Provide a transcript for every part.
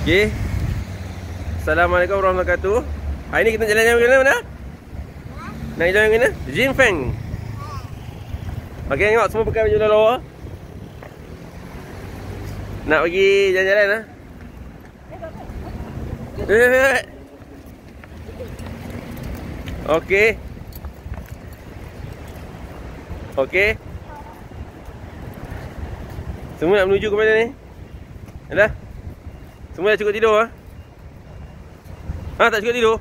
Okey. Assalamualaikum warahmatullahi wabarakatuh. Hari ni kita jalan yang mana? Nak jalan yang mana? Jinfeng. Okey, tengok semua pakai baju lawa. Nak pergi jalan-jalan lah. Okey. Okey. Semua nak menuju ke mana ni? Dah? Semua dah cukup tidur ah? Ha, tak cukup tidur?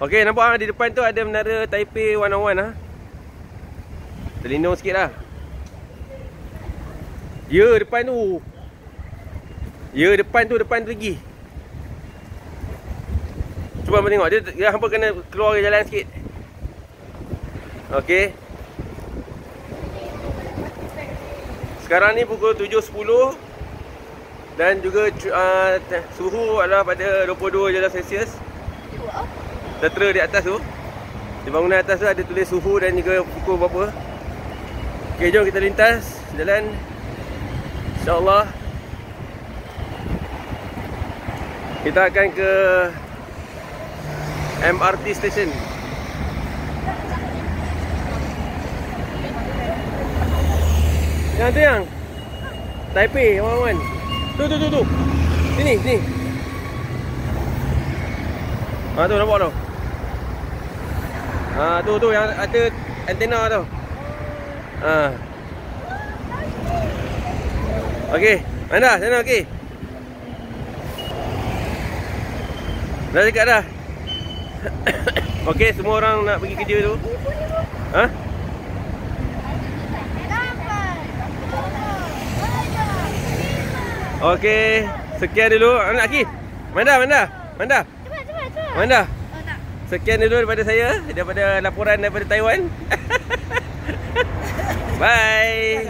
Okey, nampak ah di depan tu ada menara Taipei 101 ah. Terlindung sikit lah. Ya, depan tu. Ya, depan tu lagi. Cuba abang tengok, dia hampa kena keluar ke jalan sikit. Okey. Sekarang ni pukul 7.10 dan juga suhu adalah pada 22 darjah Celsius. Tertera di atas tu. Di bangunan atas tu ada tulis suhu dan juga pukul berapa. Okey, jom kita lintas jalan. InsyaAllah kita akan ke MRT station. Yang tu yang Taipei 101. Tu. Sini. Ha, tu nampak tu. Ha, tu yang ada antena tu. Ha. Okey, mana sana okey. Dah dekat dah. Okey, semua orang nak pergi kerja tu. Ha? Okey, sekian dulu. Anak Aki. Manda. Cepat. Manda. Oh, tak. Sekian dulu daripada saya, daripada laporan daripada Taiwan. Bye.